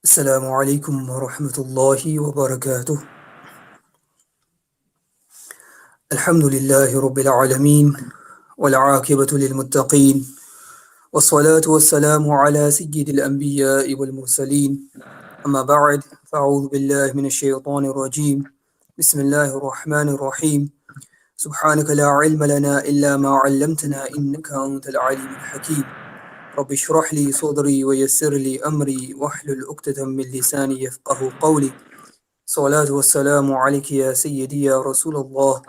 السلام عليكم ورحمة الله وبركاته. الحمد لله رب العالمين والعاقبة للمتقين والصلاة والسلام على سيد الأنبياء والمرسلين. أما بعد فأعوذ بالله من الشيطان الرجيم. بسم الله الرحمن الرحيم. سبحانك لا علم لنا إلا ما علمتنا إنك أنت العليم الحكيم. رب اشرح لي صدري ويسر لي أمري واحلل عقدة من لساني يفقه قولي. الصلاة والسلام عليك يا سيدي يا رسول الله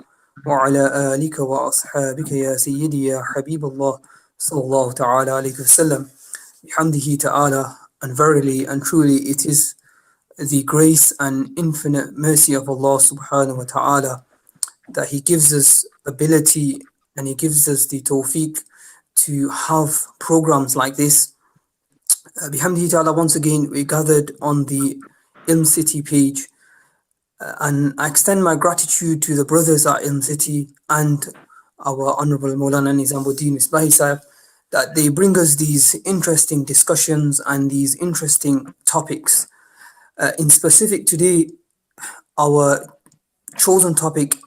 وعلى آلك وأصحابك يا سيدي يا حبيب الله صلى الله تعالى عليه وسلم. بحمده ta'ala, and verily and truly it is the grace and infinite mercy of Allah subhanahu wa ta'ala that He gives us ability and He gives us the tawfiq to have programs like this. Bihamdihi ta'ala, once again we gathered on the Ilm City page, and I extend my gratitude to the brothers at Ilm City and our Honorable Maulana Nizamuddin Misbahi Sahib, that they bring us these interesting discussions and these interesting topics. In specific today, our chosen topic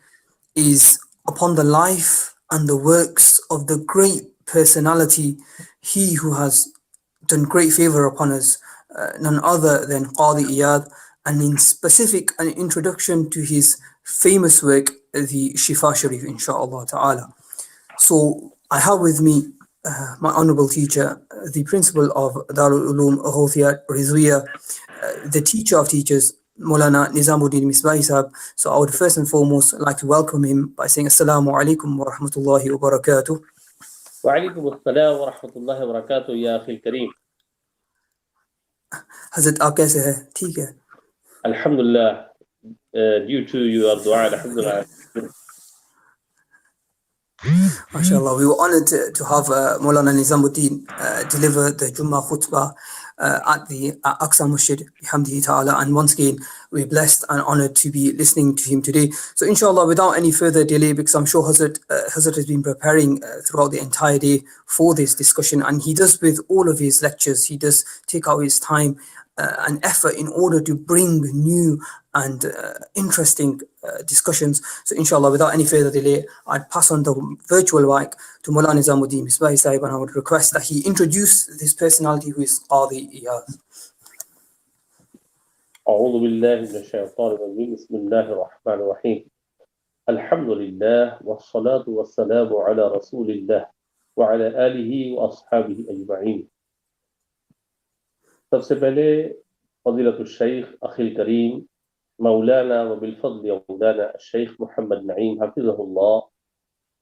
is upon the life and the works of the great personality, he who has done great favor upon us, none other than Qadi Iyad, and in specific an introduction to his famous work, the Shifa Sharif, inshaAllah ta'ala. So I have with me my honorable teacher, the principal of Darul Uloom Ghawthiyat Rizwiya, the teacher of teachers, Maulana Nizamuddin Misbahi Sahib. So I would first and foremost like to welcome him by saying Assalamu alaikum wa rahmatullahi wa barakatuh. وعليكم السلام ورحمة الله وبركاته يا أخي الكريم. حضرت آپ کیسے ہیں؟ ٹھیک ہے؟ Alhamdulillah, due to your dua, alhamdulillah. MashaAllah, we were honored to have Maulana Nizamuddin deliver the Jummah khutbah at the Aqsa Masjid, bihamdihi ta'ala, and once again we're blessed and honored to be listening to him today. So inshallah, without any further delay, because I'm sure Hazrat has been preparing throughout the entire day for this discussion, and he does with all of his lectures, he does take out his time and effort in order to bring new and interesting discussions. So inshallah, without any further delay, I'd pass on the virtual mic to Maulana Nizamuddin Misbahi Sahib, and I would request that he introduce this personality who is Qadi Iyad. أعوذ بالله من الشيطان الرجيم. بسم الله الرحمن الرحيم. الحمد لله والصلاة والسلام على رسول الله وعلى آله وأصحابه أجمعين. سب سے پہلے فضیلۃ الشیخ اخی الکریم مولانا وبالفضل مولانا الشیخ محمد نعیم حفظہ اللہ،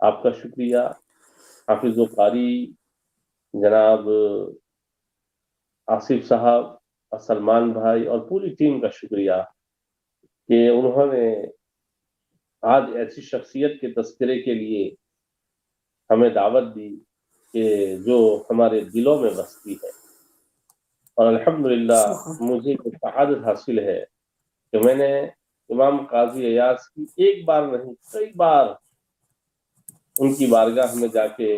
آپ کا شکریہ. حافظ و قاری جناب آصف صاحب، سلمان بھائی اور پوری ٹیم کا شکریہ کہ انہوں نے آج ایسی شخصیت کے تذکرے کے لیے ہمیں دعوت دی کہ جو ہمارے دلوں میں بستی ہے. اور الحمدللہ مجھے ایک سعادت حاصل ہے کہ میں نے امام قاضی ایاز کی ایک بار نہیں کئی بار ان کی بارگاہ میں جا کے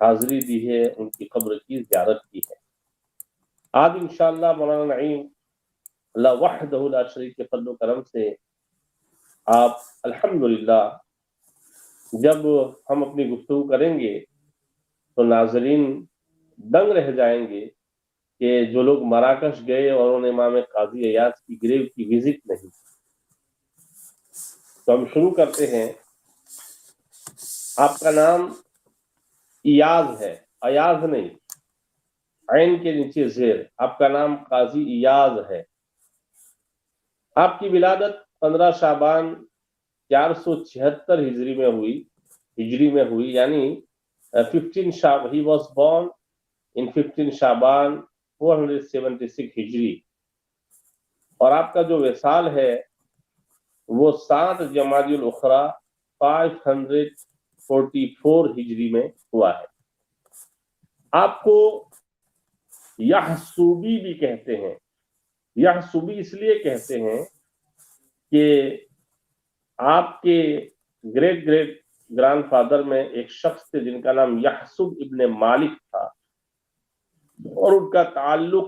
حاضری دی ہے، ان کی قبر کی زیارت کی ہے. آج انشاءاللہ مولانا نعیم اللہ وحدہ لا شریک کے فضل و کرم سے آپ الحمدللہ جب ہم اپنی گفتگو کریں گے تو ناظرین دنگ رہ جائیں گے کہ جو لوگ مراکش گئے اور انہوں نے امام قاضی ایاز کی گریو کی وزٹ نہیں. تو ہم شروع کرتے ہیں. آپ کا نام ایاز ہے، ایاز نہیں، عین کے نیچے زیر. آپ کا نام قاضی ایاز ہے. آپ کی ولادت 15 شعبان 476 ہجری میں ہوئی، یعنی 15 شعبان. he was born in 15 شعبان 476 ہجری. اور آپ کا جو وصال ہے وہ 7 جمادی الاخری 544 ہجری میں ہوا ہے. آپ کو یحسوبی بھی کہتے ہیں. یحسوبی اس لیے کہتے ہیں کہ آپ کے گریٹ گرانڈ فادر میں ایک شخص تھے جن کا نام یحسب ابن مالک تھا، اور ان کا تعلق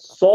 100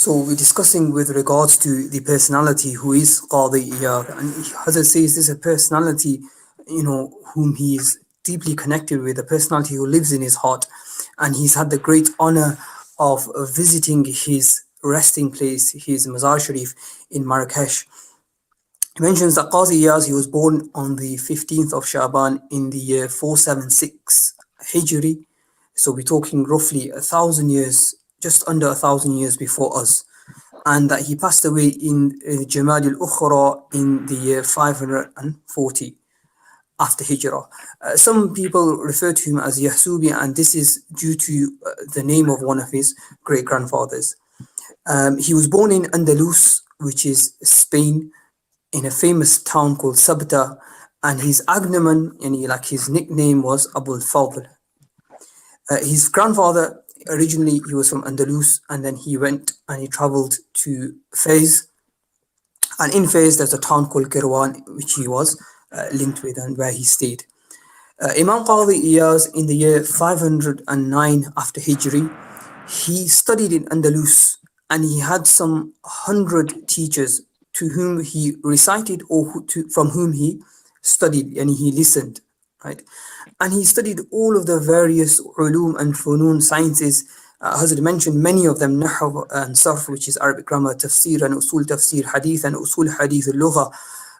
So we're discussing with regards to the personality who is Qadi Iyad, and Hazrat says this is a personality, whom he is deeply connected with, a personality who lives in his heart, and he's had the great honor of visiting his resting place, his Mazar Sharif in Marrakesh. He mentions that Qadi Iyad, he was born on the 15th of Shaban in the year 476 Hijri. So we're talking roughly 1,000 years, just under 1,000 years before us. And that he passed away in Jamad al-Ukhra in the year 540 after Hijrah. Some people refer to him as Yahsubi, and this is due to the name of one of his great-grandfathers. He was born in Andalus, which is Spain, in a famous town called Sabta, and his agnomen, like his nickname, was Abul Fadl. His grandfather, originally he was from Andalus, and then he went and he traveled to Fez, and in Fez there's a town called Kirwan, which he was linked with and where he stayed. Imam Qadi Iyad, in the year 509 after Hijri, he studied in Andalus, and he had some 100 teachers to whom he recited or from whom he studied, and he listened, right? And he studied all of the various ulum and funun sciences. Hazrat mentioned many of them: Nahw and Sarf, which is Arabic grammar, Tafsir and Usul Tafsir, Hadith and Usul Hadith, Lugha,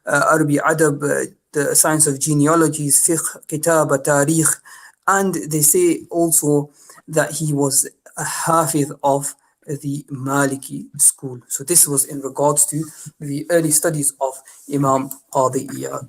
Arabi Adab, the science of genealogies, Fiqh, Kitaba, Tarikh. And they say also that he was a Hafiz of the Maliki school. So this was in regards to the early studies of Imam Qadi Iyad.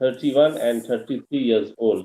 31 and 33 years old,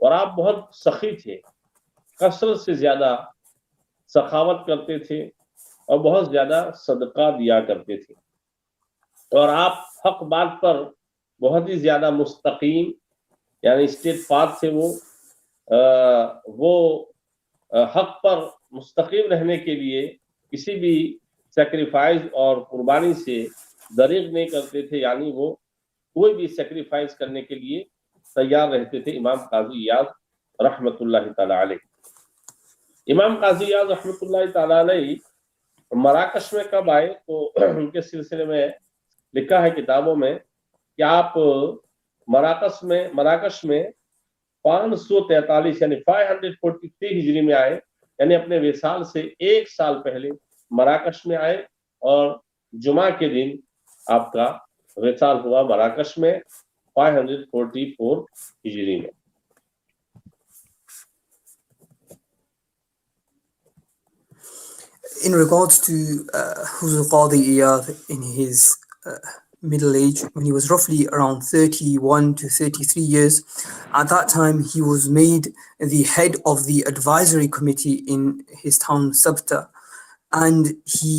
اور آپ بہت سخی تھے، کثرت سے زیادہ سخاوت کرتے تھے اور بہت زیادہ صدقہ دیا کرتے تھے، اور آپ حق بات پر بہت ہی زیادہ مستقیم یعنی اسٹیٹ پاتھ سے وہ حق پر مستقیم رہنے کے لیے کسی بھی سیکریفائز اور قربانی سے دریغ نہیں کرتے تھے، یعنی وہ کوئی بھی سیکریفائز کرنے کے لیے تیار رہتے تھے امام قاضی ایاز رحمت اللہ تعالی علیہ۔ امام قاضی ایاز رحمت اللہ تعالی علیہ مراکش میں کب آئے تو ان کے سلسلے میں لکھا ہے کتابوں میں کہ آپ مراکش میں 543 یعنی 543 ہجری میں آئے، یعنی اپنے وصال سے 1 سال پہلے مراکش میں آئے، اور جمعہ کے دن آپ کا وصال ہوا مراکش میں 544 ہجری میں۔ In regards to Huzur Qadi Iyad in his middle age, when he was roughly around 31 to 33 years, at that time he was made the head of the advisory committee in his town Sabta, and he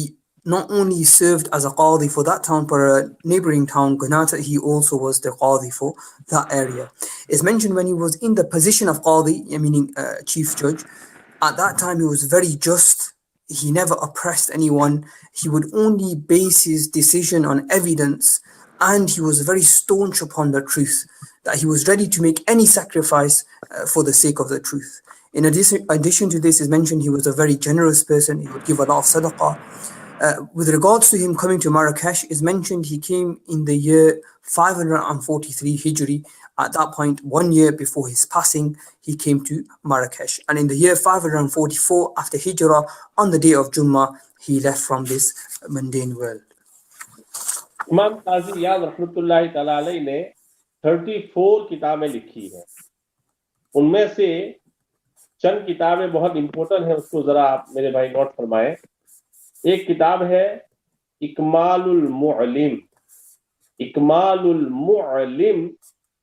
not only served as a Qadi for that town, but a neighboring town, Ghanata, he also was the Qadi for that area. It's mentioned when he was in the position of Qadi, meaning chief judge, at that time he was very just. He never oppressed anyone. He would only base his decision on evidence, and he was very staunch upon the truth, that he was ready to make any sacrifice for the sake of the truth. In addition to this, is mentioned he was a very generous person. He would give a lot of sadaqah. With regards to him coming to Marrakesh, is mentioned he came in the year 543 Hijri. At that point, 1 year before his passing, he came to Marrakesh. And in the year 544 after Hijrah, on the day of Jummah, he left from this mundane world. امام قاضی ایاز رحمۃ اللہ تعالی علیہ نے 34 کتابیں لکھی ہیں، ان میں سے چند کتابیں بہت امپورٹنٹ ہیں، اس کو ذرا آپ میرے بھائی نوٹ فرمائیں۔ ایک کتاب ہے اکمال المعلم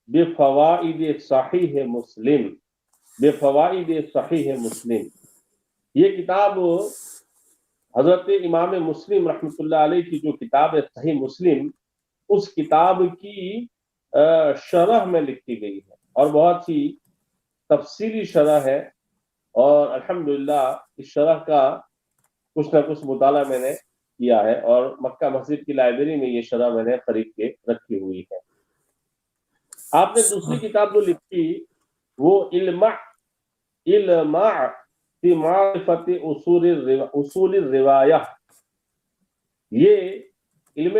بفوائد صحیح مسلم، یہ کتاب حضرت امام مسلم رحمۃ اللہ علیہ کی جو کتاب ہے صحیح مسلم، اس کتاب کی شرح میں لکھی گئی ہے، اور بہت ہی تفصیلی شرح ہے، اور الحمدللہ اس شرح کا کچھ نہ کچھ مطالعہ میں نے کیا ہے، اور مکہ مسجد کی لائبریری میں یہ شرح میں نے خرید کے رکھی ہوئی ہے۔ آپ نے دوسری کتاب جو لکھی وہ علم فی معرفت اصول الروایہ، یہ علم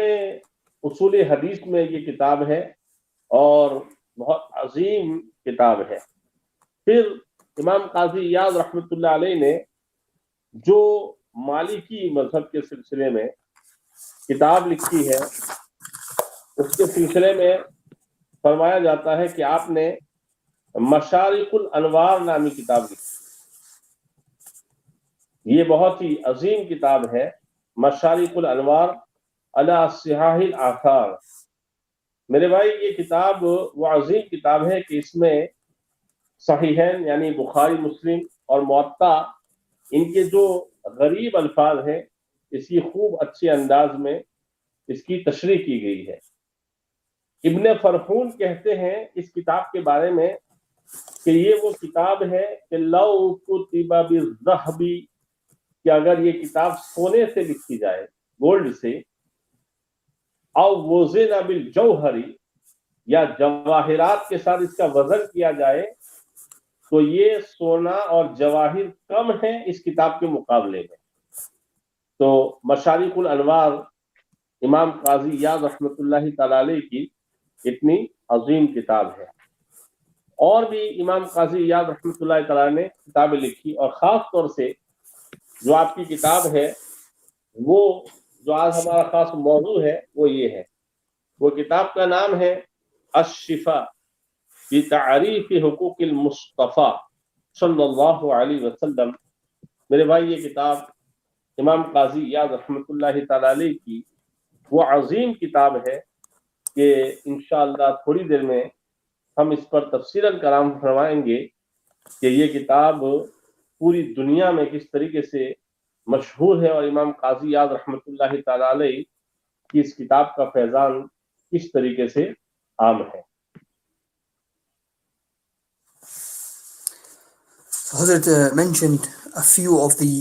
اصول حدیث میں یہ کتاب ہے اور بہت عظیم کتاب ہے۔ پھر امام قاضی ایاز رحمۃ اللہ علیہ نے جو مالکی مذہب کے سلسلے میں کتاب لکھی ہے، اس کے سلسلے میں فرمایا جاتا ہے کہ آپ نے مشارق الانوار نامی کتاب لکھی، یہ بہت ہی عظیم کتاب ہے، مشارق الانوار علی صحاح الآثار۔ میرے بھائی یہ کتاب وہ عظیم کتاب ہے کہ اس میں صحیحین یعنی بخاری مسلم اور موطا، ان کے جو غریب الفاظ ہیں اس کی خوب اچھے انداز میں اس کی تشریح کی گئی ہے۔ ابن فرحون کہتے ہیں اس کتاب کے بارے میں کہ یہ وہ کتاب ہے کہ لو کتب بالذہب، کہ اگر یہ کتاب سونے سے لکھی جائے، گولڈ سے، او وزن بالجوہر، یا جواہرات کے ساتھ اس کا وزن کیا جائے، تو یہ سونا اور جواہر کم ہیں اس کتاب کے مقابلے میں۔ تو مشارق الانوار امام قاضی ایاز رحمۃ اللہ تعالی علیہ کی اتنی عظیم کتاب ہے۔ اور بھی امام قاضی ایاز رحمۃ اللہ تعالی نے کتابیں لکھی، اور خاص طور سے جو آپ کی کتاب ہے، وہ جو آج ہمارا خاص موضوع ہے وہ یہ ہے، وہ کتاب کا نام ہے الشفا فی تعریف حقوق المصطفیٰ صلی اللہ علیہ وسلم۔ میرے بھائی یہ کتاب امام قاضی ایاز رحمۃ اللہ تعالی علیہ کی وہ عظیم کتاب ہے کہ انشاءاللہ تھوڑی دیر میں ہم اس پر تفصیلاً کلام فرمائیں گے کہ یہ کتاب پوری دنیا میں کس طریقے سے مشہور ہے اور امام قاضی یاد رحمۃ اللہ تعالی علیہ کی اس کتاب کا فیضان کس طریقے سے عام ہے۔ Hazrat mentioned a few of the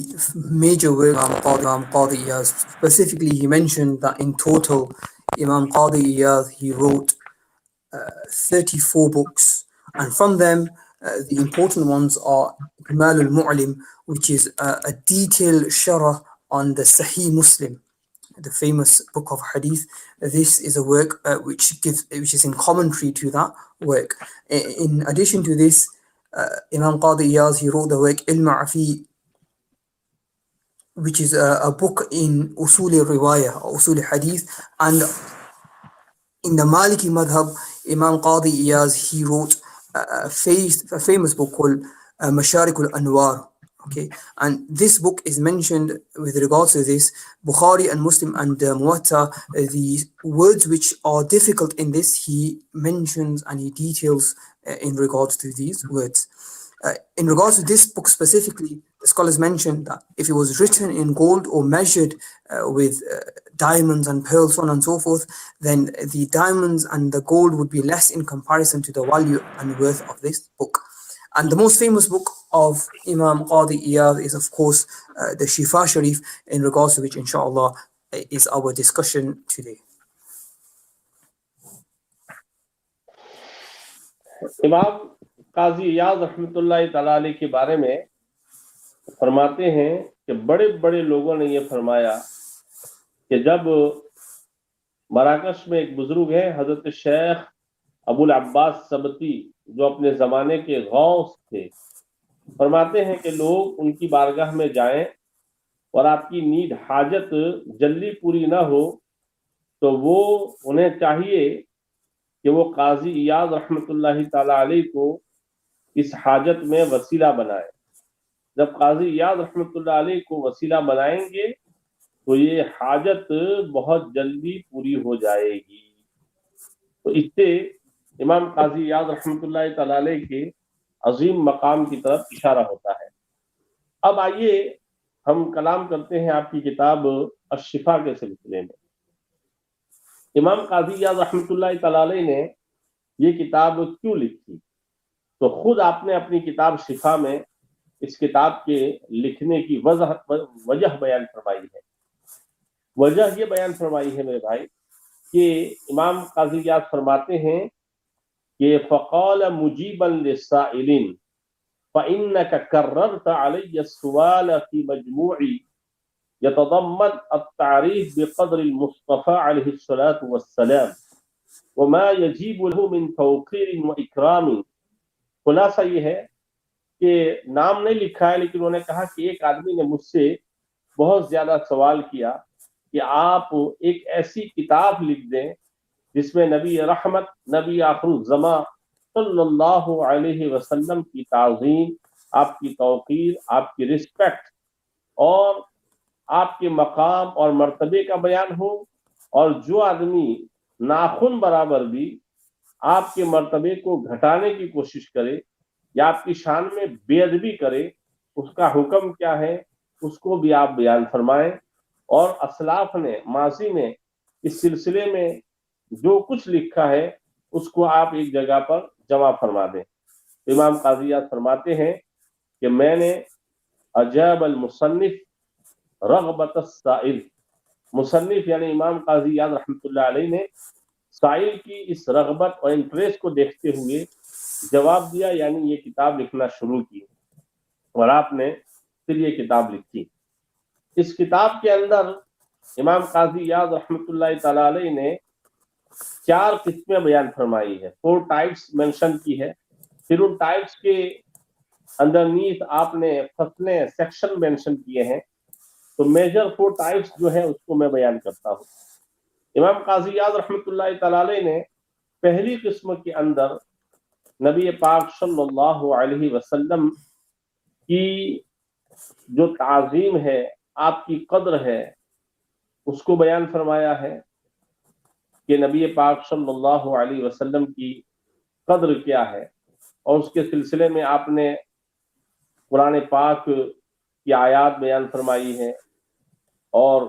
major works of Imam Qadi Iyad. Specifically, he mentioned that in total, Imam Qadi Iyad, he wrote 34 books, and from them, the important ones are Kamal al-Mu'lim, which is a detailed sharah on the Sahih Muslim, the famous book of hadith. This is a work which is in commentary to that work. In addition to this, Imam Qadi Iyad, he wrote the work Al-Ma'afi, which is a book in Usul al-Riwayah, or Usul al-Hadith, and in the Maliki madhab, Imam Qadi Iyad, he wrote a famous book called Masharik al-Anwar. Okay, and this book is mentioned with regards to this, Bukhari and Muslim and Muwatta, the words which are difficult in this, he mentions and he details in regards to these words. In regards to this book specifically, the scholars mentioned that if it was written in gold or measured with diamonds and pearls, so on and so forth, then the diamonds and the gold would be less in comparison to the value and worth of this book. And the most famous book of Imam Qadi Iyad is, of course, the Shifa Sharif, in regards to which, inshallah, is our discussion today. امام قاضی ایاز رحمۃ اللہ تعالی علیہ کے بارے میں فرماتے ہیں کہ بڑے بڑے لوگوں نے یہ فرمایا کہ جب مراکش میں ایک بزرگ ہیں حضرت شیخ ابو العباس سبتی، جو اپنے زمانے کے غوث تھے، فرماتے ہیں کہ لوگ ان کی بارگاہ میں جائیں اور آپ کی نیڈ حاجت جلدی پوری نہ ہو تو وہ انہیں چاہیے کہ وہ قاضی ایاز رحمۃ اللہ تعالی علیہ کو اس حاجت میں وسیلہ بنائیں۔ جب قاضی ایاز رحمۃ اللہ علیہ کو وسیلہ بنائیں گے تو یہ حاجت بہت جلدی پوری ہو جائے گی۔ تو اس سے امام قاضی ایاز رحمۃ اللہ تعالی علیہ کے عظیم مقام کی طرف اشارہ ہوتا ہے۔ اب آئیے ہم کلام کرتے ہیں آپ کی کتاب الشفا کے سلسلے میں۔ امام قاضی ایاز رحمۃ اللہ تعالی علیہ نے یہ کتاب کیوں لکھی؟ تو خود آپ نے اپنی کتاب شفا میں اس کتاب کے لکھنے کی وجہ بیان فرمائی ہے۔ وجہ یہ بیان فرمائی ہے میرے بھائی کہ امام قاضی ایاز فرماتے ہیں کہ فقال مجیبا للسائلین فإنك كررت علي السؤال في مجموع يتضمن التعريف بقدر المصطفى عليه الصلاة والسلام وما يجيب له من توقير وإكرام۔ خلاصہ یہ ہے کہ نام نہیں لکھا ہے، لیکن انہوں نے کہا کہ ایک آدمی نے مجھ سے بہت زیادہ سوال کیا کہ آپ ایک ایسی کتاب لکھ دیں جس میں نبی رحمت، نبی آخر الزمان صلی اللہ علیہ وسلم کی تعظیم، آپ کی توقیر، آپ کی رسپیکٹ اور آپ کے مقام اور مرتبے کا بیان ہو، اور جو آدمی ناخن برابر بھی آپ کے مرتبے کو گھٹانے کی کوشش کرے یا آپ کی شان میں بے ادبی کرے، اس کا حکم کیا ہے اس کو بھی آپ بیان فرمائیں، اور اسلاف نے ماضی میں اس سلسلے میں جو کچھ لکھا ہے اس کو آپ ایک جگہ پر جمع فرما دیں۔ امام قاضی ایاز فرماتے ہیں کہ میں نے اجاب المصنف رغبت السائل، مصنف یعنی امام قاضی ایاز رحمۃ اللہ علیہ نے سائل کی اس رغبت اور انٹریسٹ کو دیکھتے ہوئے جواب دیا، یعنی یہ کتاب لکھنا شروع کی، اور آپ نے پھر یہ کتاب لکھی۔ اس کتاب کے اندر امام قاضی ایاز رحمۃ اللہ تعالی علیہ نے 4 قسمیں بیان فرمائی ہے، 4 ٹائپس مینشن کی ہے، پھر ان ٹائپس کے اندرنیت آپ نے فصلیں، سیکشن مینشن کیے ہیں۔ تو میجر 4 ٹائپس جو ہے اس کو میں بیان کرتا ہوں۔ امام قاضی ایاز رحمۃ اللہ تعالی علیہ نے پہلی قسم کے اندر نبی پاک صلی اللہ علیہ وسلم کی جو تعظیم ہے، آپ کی قدر ہے، اس کو بیان فرمایا ہے کہ نبی پاک صلی اللہ علیہ وسلم کی قدر کیا ہے، اور اس کے سلسلے میں آپ نے قرآن پاک کی آیات بیان فرمائی ہیں اور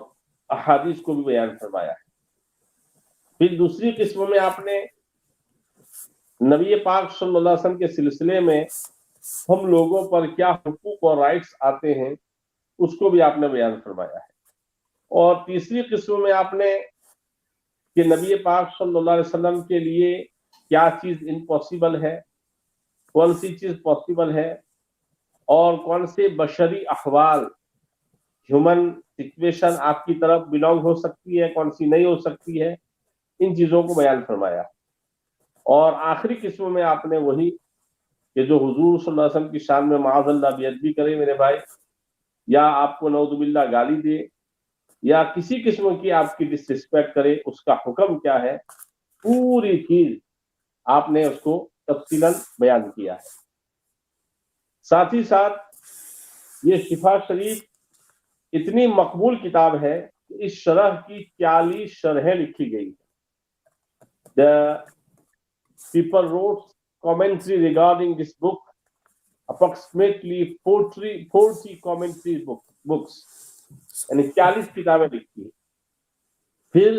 احادیث کو بھی بیان فرمایا ہے۔ پھر دوسری قسم میں آپ نے نبی پاک صلی اللہ علیہ وسلم کے سلسلے میں ہم لوگوں پر کیا حقوق اور رائٹس آتے ہیں اس کو بھی آپ نے بیان فرمایا ہے۔ اور تیسری قسم میں آپ نے کہ نبی پاک صلی اللہ علیہ وسلم کے لیے کیا چیز امپاسبل ہے، کون سی چیز پاسبل ہے، اور کون سے بشری احوال، ہیومن سچویشن آپ کی طرف بلونگ ہو سکتی ہے، کون سی نہیں ہو سکتی ہے، ان چیزوں کو بیان فرمایا۔ اور آخری قسم میں آپ نے وہی کہ جو حضور صلی اللہ علیہ وسلم کی شان میں معاذ اللہ بے ادبی کرے میرے بھائی، یا آپ کو نعوذ باللہ گالی دے، یا کسی قسم کی آپ کی ڈس ریسپیکٹ کرے، اس کا حکم کیا ہے، پوری چیز آپ نے اس کو تفصیلاً بیان کیا ہے۔ ساتھ ہی ساتھ یہ شفا شریف اتنی مقبول کتاب ہے کہ اس شرح کی 40 شرحیں لکھی گئی ہیں۔ The people wrote commentary regarding this book, approximately 40 commentary books، یعنی 40 کتابیں لکھی ہیں۔ پھر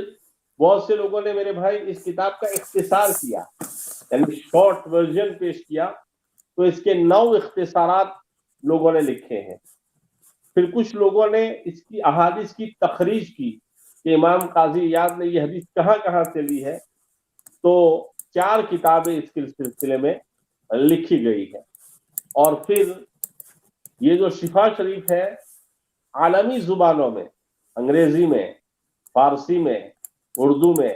بہت سے لوگوں نے میرے بھائی اس کتاب کا اختصار کیا، یعنی شارٹ ورژن پیش کیا، تو اس کے 9 اختصارات لوگوں نے لکھے ہیں۔ پھر کچھ لوگوں نے اس کی احادیث کی تخریج کی کہ امام قاضی ایاد نے یہ حدیث کہاں کہاں سے لی ہے، تو 4 کتابیں اس کے سلسلے میں لکھی گئی ہے۔ اور پھر یہ جو شفا شریف ہے عالمی زبانوں میں، انگریزی میں، فارسی میں، اردو میں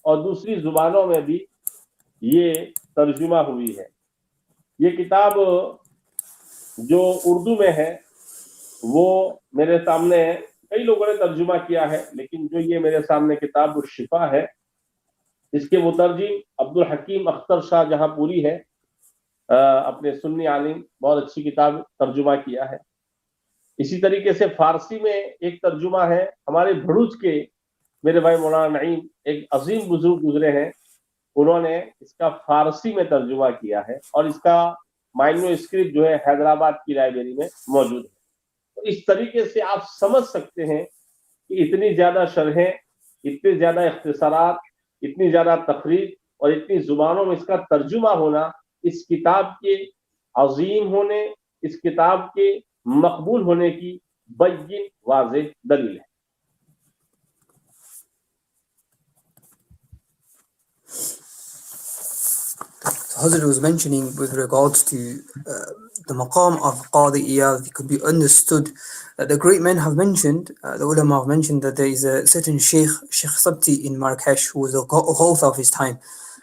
اور دوسری زبانوں میں بھی یہ ترجمہ ہوئی ہے۔ یہ کتاب جو اردو میں ہے وہ میرے سامنے کئی لوگوں نے ترجمہ کیا ہے، لیکن جو یہ میرے سامنے کتاب الشفا ہے، اس کے مترجم عبد الحکیم اختر شاہ جہاں پوری ہے، اپنے سنی عالم، بہت اچھی کتاب ترجمہ کیا ہے۔ اسی طریقے سے فارسی میں ایک ترجمہ ہے ہمارے بھڑوچ کے میرے بھائی مولانا نعیم، ایک عظیم بزرگ گزرے ہیں، انہوں نے اس کا فارسی میں ترجمہ کیا ہے، اور اس کا مائنو اسکرپٹ جو ہے حیدرآباد کی لائبریری میں موجود ہے۔ تو اس طریقے سے آپ سمجھ سکتے ہیں کہ اتنی زیادہ شرحیں، اتنے زیادہ اختصارات، اتنی زیادہ تخریج اور اتنی زبانوں میں اس کا ترجمہ ہونا اس کتاب کے عظیم ہونے، اس کتاب کے مقبول ہونے کی بین واضح دلیل ہے۔ Hazrat was mentioning with regards to the maqam of Qadi Iyad, it could be understood that the great men have mentioned, the ulama have mentioned that there is a certain Sheikh Sabti in Marrakesh who was a ghawth of his time.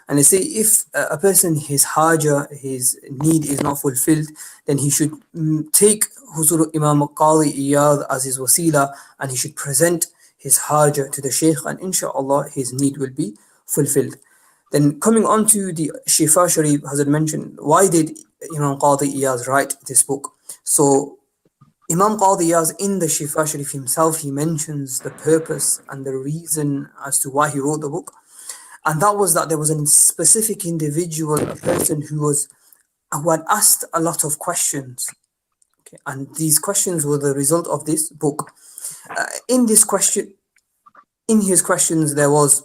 And they say if a person, his haja, his need is not fulfilled, then he should take Huzur Imam Qadi Iyad as his wasila, and he should present his haja to the Sheikh, and inshallah his need will be fulfilled. Then coming on to the Shifa Sharif, Hazrat mentioned, why did Imam Qadi Iyad write this book? So Imam Qadi Iyad in the Shifa Sharif himself, he mentions the purpose and the reason as to why he wrote the book. And that was that there was a specific individual, a person who had asked a lot of questions. Okay, and these questions were the result of this book. In his questions, there was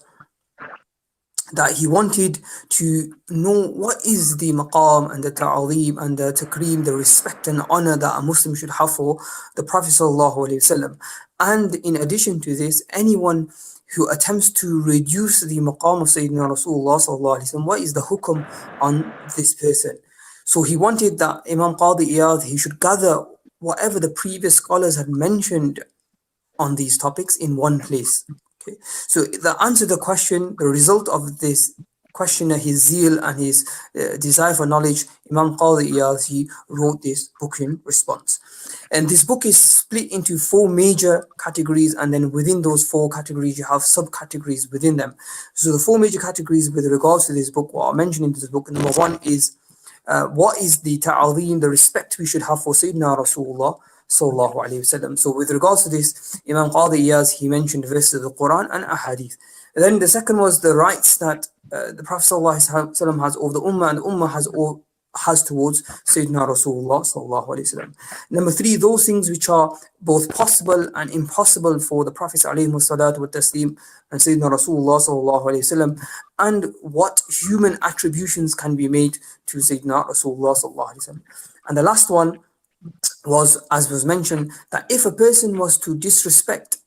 that he wanted to know what is the maqam and the ta'aleem and the takreem, the respect and honor that a Muslim should have for the Prophet ﷺ. And in addition to this, anyone who attempts to reduce the maqam of Sayyidina Rasulullah ﷺ, what is the hukum on this person? So he wanted that Imam Qadi Iyad, he should gather whatever the previous scholars had mentioned on these topics in one place. Okay. So the answer to the question, the result of this questioner, his zeal and his desire for knowledge, Imam Qadi Iyad, he wrote this book in response. And this book is split into 4 major categories, and then within those 4 categories you have subcategories within them. So the 4 major categories with regards to this book, what I mentioned in this book, number 1 is what is the ta'aleem, the respect we should have for Sayyidina Rasulullah sallallahu alayhi wasallam. So with regards to this, Imam Qadi Iyad, he mentioned verses of the Quran and ahadith. Then the second was the rights that the Prophet ﷺ has over the Ummah, and the Ummah has towards Sayyidina Rasulullah sallallahu alaihi wasallam. Number three, those things which are both possible and impossible for the Prophet alayhi salatu wa taslim and Sayyidina Rasulullah sallallahu alaihi wasallam, and what human attributions can be made to Sayyidina Rasulullah sallallahu alaihi wasallam. And the last one was, as was mentioned, that if a person was to disrespect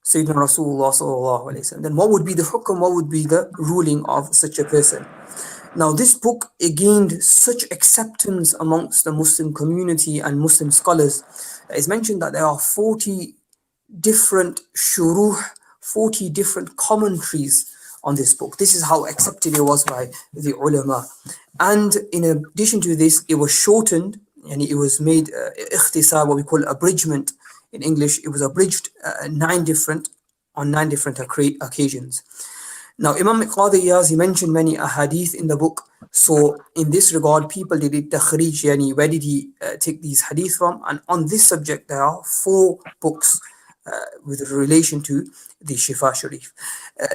Sayyidina Rasulullah sallallahu alaihi wasallam, then what would be the hukm, what would be the ruling of such a person? Now, this book gained such acceptance amongst the Muslim community and Muslim scholars. It's mentioned that there are 40 different shuruh, 40 different commentaries on this book. This is how accepted it was by the ulama. And in addition to this, it was shortened, and it was made ikhtisar, what we call abridgment in English. It was abridged on 9 different occasions. Now, Imam Qadi Iyad, he mentioned many ahadith in the book. So in this regard, people did it takhrij, yani where did he take these hadith from? And on this subject, there are 4 books with relation to the Shifa Sharif.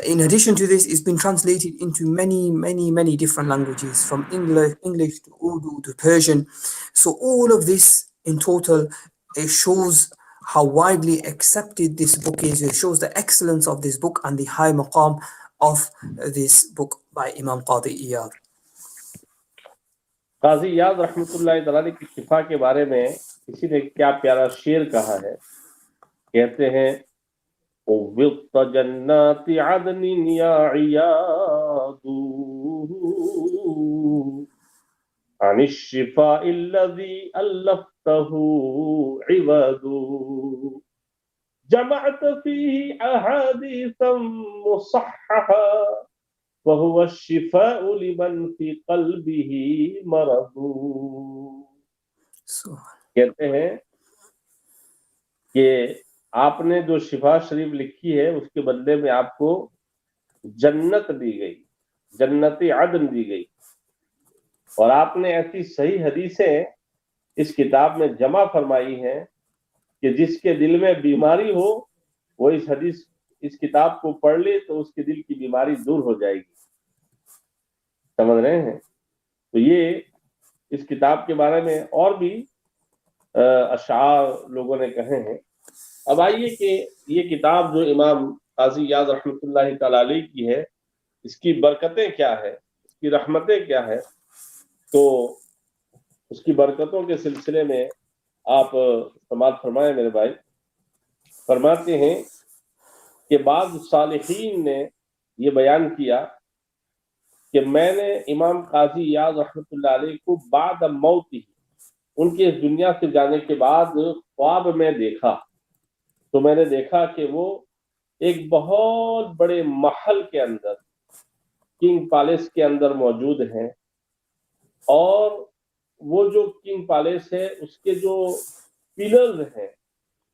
In addition to this, it's been translated into many different languages, from English to Urdu to Persian. So all of this in total, it shows how widely accepted this book is. It shows the excellence of this book and the high maqam of this book by Imam Qadi Iyad. قاضی یاد رحمۃ اللہ تعالی کی شفا کے بارے میں کسی نے کیا پیارا شعر کہا ہے. کہتے ہیں وسط جنات عدن یا عیاد عن الشفاء الذي ألفته عباد جمعت فيه أحاديثا مصححة وهو الشفاء لمن في قلبه مرض. کہتے ہیں کہ آپ نے جو شفا شریف لکھی ہے اس کے بدلے میں آپ کو جنت دی گئی، جنت عدن دی گئی، اور آپ نے ایسی صحیح حدیثیں اس کتاب میں جمع فرمائی ہیں کہ جس کے دل میں بیماری ہو وہ اس کتاب کو پڑھ لے تو اس کے دل کی بیماری دور ہو جائے گی. سمجھ رہے ہیں؟ تو یہ اس کتاب کے بارے میں اور بھی اشعار لوگوں نے کہے ہیں. اب آئیے کہ یہ کتاب جو امام قاضی یاد رحمۃ اللہ تعالی علیہ کی ہے، اس کی برکتیں کیا ہے، اس کی رحمتیں کیا ہے. تو اس کی برکتوں کے سلسلے میں آپ سماعت فرمائیں میرے بھائی. فرماتے ہیں کہ بعض صالحین نے یہ بیان کیا کہ میں نے امام قاضی یاد رحمۃ اللہ علیہ کو بعد موت ہی، ان کے اس دنیا سے جانے کے بعد خواب میں دیکھا. تو میں نے دیکھا کہ وہ ایک بہت بڑے محل کے اندر، کنگ پیلس کے اندر موجود ہیں، اور وہ جو کنگ پیلس ہے اس کے جو پلرز ہیں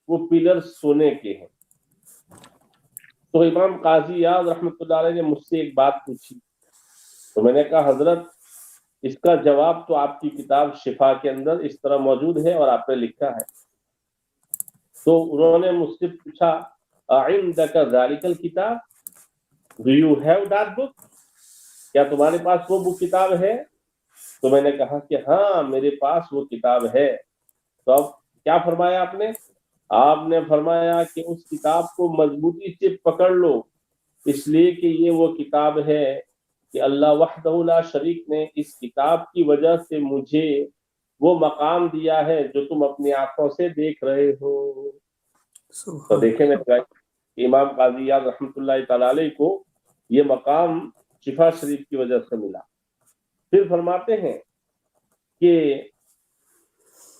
وہ پلرز سونے کے ہیں. تو امام قاضی یاد رحمۃ اللہ علیہ نے مجھ سے ایک بات پوچھی. تو میں نے کہا حضرت اس کا جواب تو آپ کی کتاب شفا کے اندر اس طرح موجود ہے اور آپ نے لکھا ہے. تو انہوں نے مجھ سے پوچھا عندک ذالک الکتاب، do you have that book, کیا تمہارے پاس وہ بک کتاب ہے؟ تو میں نے کہا کہ ہاں میرے پاس وہ کتاب ہے. تو اب کیا فرمایا آپ نے؟ آپ نے فرمایا کہ اس کتاب کو مضبوطی سے پکڑ لو، اس لیے کہ یہ وہ کتاب ہے کہ اللہ وحدہ لا شریک نے اس کتاب کی وجہ سے مجھے وہ مقام دیا ہے جو تم اپنی آنکھوں سے دیکھ رہے ہو. تو دیکھیں میرے بھائی، امام قاضی یاد رحمۃ اللہ تعالی علیہ کو یہ مقام شفا شریف کی وجہ سے ملا. پھر فرماتے ہیں کہ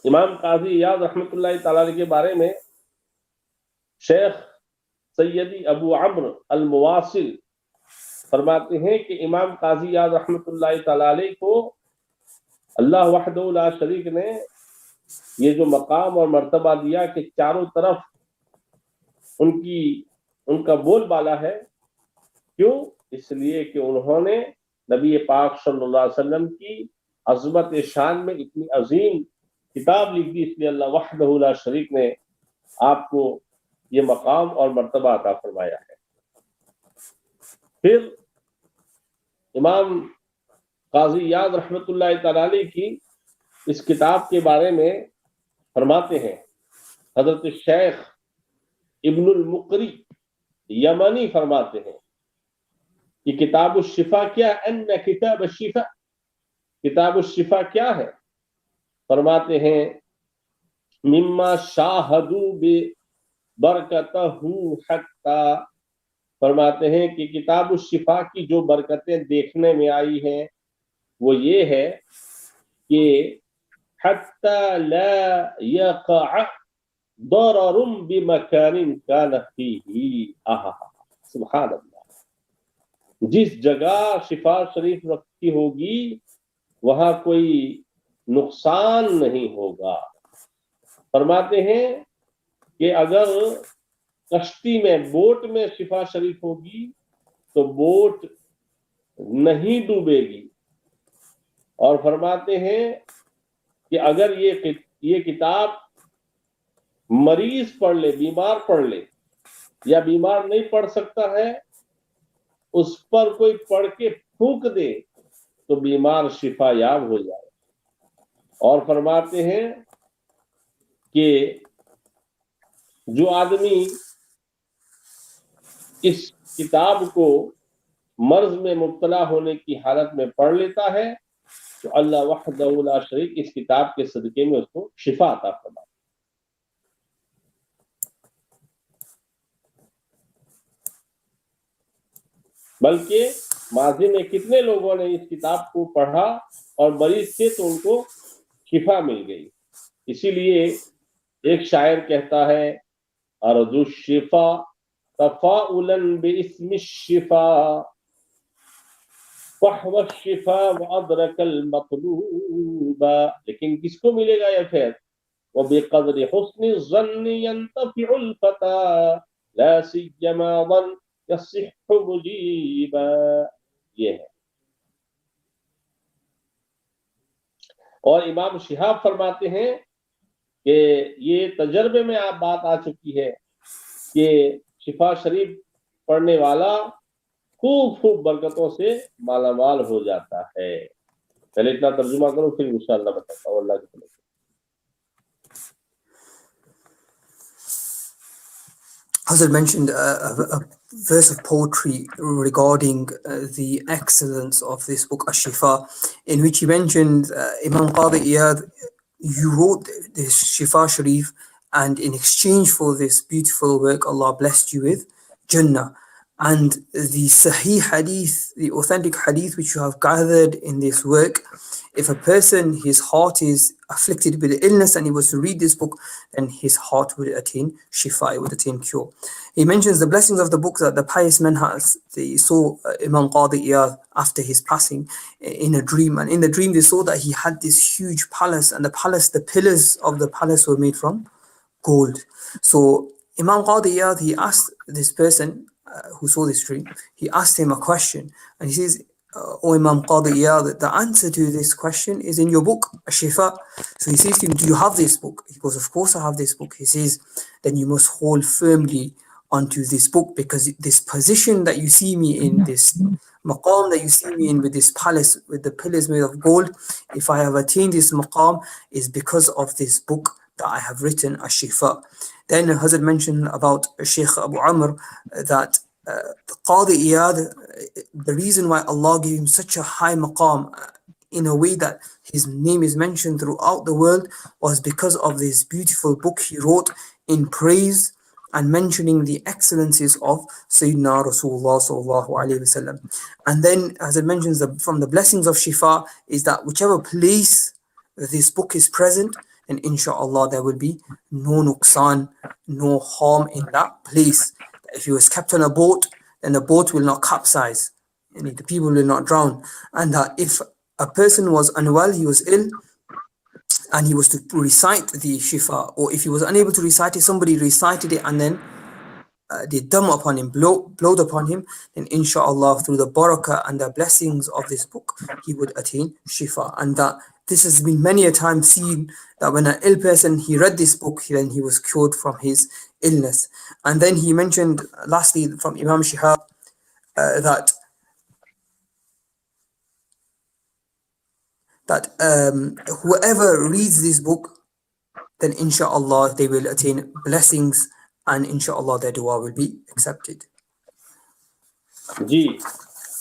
امام قاضی یاد رحمۃ اللہ تعالی علیہ کے بارے میں شیخ سیدی ابو عمرو المواصل فرماتے ہیں کہ امام قاضی یاد رحمۃ اللہ تعالی علیہ کو اللہ وحدہ لا شریک نے یہ جو مقام اور مرتبہ دیا کہ چاروں طرف ان کا بول بالا ہے. کیوں؟ اس لیے کہ انہوں نے نبی پاک صلی اللہ علیہ وسلم کی عظمت شان میں اتنی عظیم کتاب لکھ دی، اس لیے اللہ وحدہ لا شریک نے آپ کو یہ مقام اور مرتبہ عطا فرمایا ہے. پھر امام قاضی یاد رحمت اللہ تعالی علیہ کی اس کتاب کے بارے میں فرماتے ہیں، حضرت شیخ ابن المقری یمنی فرماتے ہیں کہ کتاب الشفا کیا ان کتاب الشفا، کتاب الشفا کیا ہے؟ فرماتے ہیں مما شاہدوا ببرکتہ حتی، فرماتے ہیں کہ کتاب الشفا کی جو برکتیں دیکھنے میں آئی ہیں وہ یہ ہے کہ حتی لا یقع ضرر بمکان کان فیہ، سبحان اللہ، جس جگہ شفا شریف رکھی ہوگی وہاں کوئی نقصان نہیں ہوگا۔ فرماتے ہیں کہ اگر کشتی میں بوٹ میں شفا شریف ہوگی تو بوٹ نہیں ڈوبے گی، اور فرماتے ہیں کہ اگر یہ کتاب مریض پڑھ لے، بیمار پڑھ لے، یا بیمار نہیں پڑھ سکتا ہے اس پر کوئی پڑھ کے پھونک دے تو بیمار شفا یاب ہو جائے۔ اور فرماتے ہیں کہ جو آدمی اس کتاب کو مرض میں مبتلا ہونے کی حالت میں پڑھ لیتا ہے تو اللہ وحدہ لا شریک اس کتاب کے صدقے میں اس کو شفا عطا فرماتا ہے۔ بلکہ ماضی میں کتنے لوگوں نے اس کتاب کو پڑھا اور مریض تھے تو ان کو شفا مل گئی۔ اسی لیے ایک شاعر کہتا ہے ارجو الشفا تفاؤلا باسم الشفا فحو الشفا وادرک المطلوب، لیکن کس کو ملے گا یہ فیض؟ وبقدر حسن الظن ينتفع الفتى لا سيما ظن يصح مجيبا، یہ ہے۔ اور امام شہاب فرماتے ہیں کہ یہ تجربے میں آپ بات آ چکی ہے کہ شفا شریف پڑھنے والا خوب خوب برکتوں سے مالا مال ہو جاتا ہے۔ پہلے اتنا ترجمہ کرو پھر انشاءاللہ بتاتا ہوں اللہ کے فضل سے۔ Hazrat mentioned a verse of poetry regarding the excellence of this book, Ash-Shifa, in which he mentioned, Imam Qadi Iyad, you wrote this Shifa Sharif, and in exchange for this beautiful work, Allah blessed you with Jannah. And the Sahih Hadith, the authentic Hadith which you have gathered in this work, if a person, his heart is afflicted with illness and he was to read this book, then his heart would attain Shifa, it would attain cure. He mentions the blessings of the book that the pious men has. They saw Imam Qadi Iyad after his passing in a dream, and in the dream they saw that he had this huge palace, and the pillars of the palace were made from gold. So Imam Qadi Iyad, he asked this person who saw this dream, he asked him a question, and he says, "O Imam Qadi Iyad, the answer to this question is in your book, Ash-Shifa." So he says to him, "Do you have this book?" He goes, "Of course I have this book." He says, "Then you must hold firmly onto this book, because this position that you see me in, this maqam that you see me in with this palace, with the pillars made of gold, if I have attained this maqam, is because of this book that I have written, Ash-Shifa." Then Hazrat mentioned about Sheikh Abu Amr that Qadi Iyad, the reason why Allah gave him such a high maqam in a way that his name is mentioned throughout the world was because of this beautiful book he wrote in praise and mentioning the excellencies of Sayyidina Rasulullah sallallahu alaihi wasallam. And then, as it mentions, from the blessings of Shifa is that whichever place this book is present, and inshallah there will be no nuqsan, no harm in that place. If he was kept on a boat, then the boat will not capsize, and the people will not drown. And that if a person was unwell, he was ill, and he was to recite the Shifa, or if he was unable to recite it, somebody recited it and then did dam upon him, blowed upon him, then inshallah through the barakah and the blessings of this book, he would attain Shifa. And that this has been many a time seen, that when an ill person, he read this book, then he was cured from his illness. And then he mentioned lastly from Imam Shihab, that whoever reads this book, then inshallah they will attain blessings and inshallah their dua will be accepted. جی،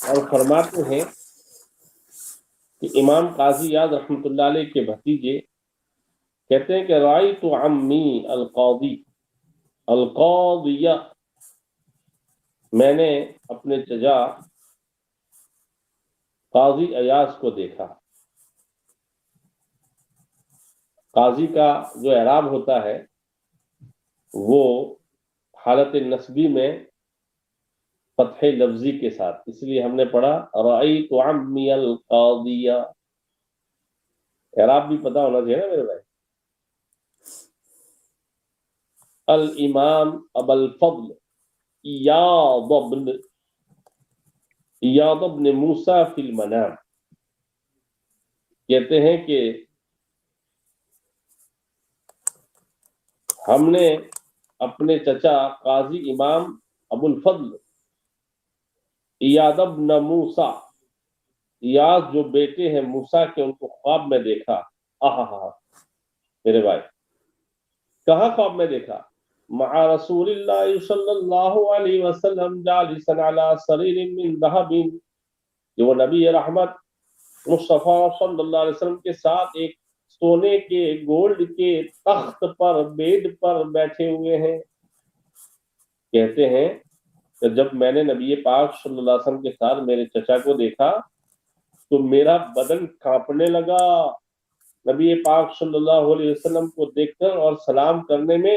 اور فرماتے ہیں کہ امام قاضی یاد رحمۃ اللہ علیہ کے بھتیجے کہتے ہیں کہ رأیت عمی القاضی القاضیہ، میں نے اپنے چچا قاضی ایاز کو دیکھا. قاضی کا جو اعراب ہوتا ہے وہ حالت نسبی میں فتح لفظی کے ساتھ، اس لیے ہم نے پڑھا رأیت عمی القاضیہ. اعراب بھی پتہ ہونا چاہیے نا میرے بھائی. الامام ابو الفضل ایاد بن موسیٰ فی المنام کہتے ہیں کہ ہم نے اپنے چچا قاضی امام ابو الفضل ایاد بن موسیٰ، ایاد جو بیٹے ہیں موسیٰ کے، ان کو خواب میں دیکھا. میرے بھائی کہاں خواب میں دیکھا؟ مع رسول اللہ صلی اللہ علیہ وسلم جالسا علی سریر من ذہب، کہ وہ نبی رحمت مصطفیٰ صلی اللہ علیہ وسلم کے ساتھ ایک سونے کے گولڈ کے تخت پر بیڈ پر بیٹھے ہوئے ہیں. کہتے ہیں کہ جب میں نے نبی پاک صلی اللہ علیہ وسلم کے ساتھ میرے چچا کو دیکھا تو میرا بدن کانپنے لگا. نبی پاک صلی اللہ علیہ وسلم کو دیکھ کر اور سلام کرنے میں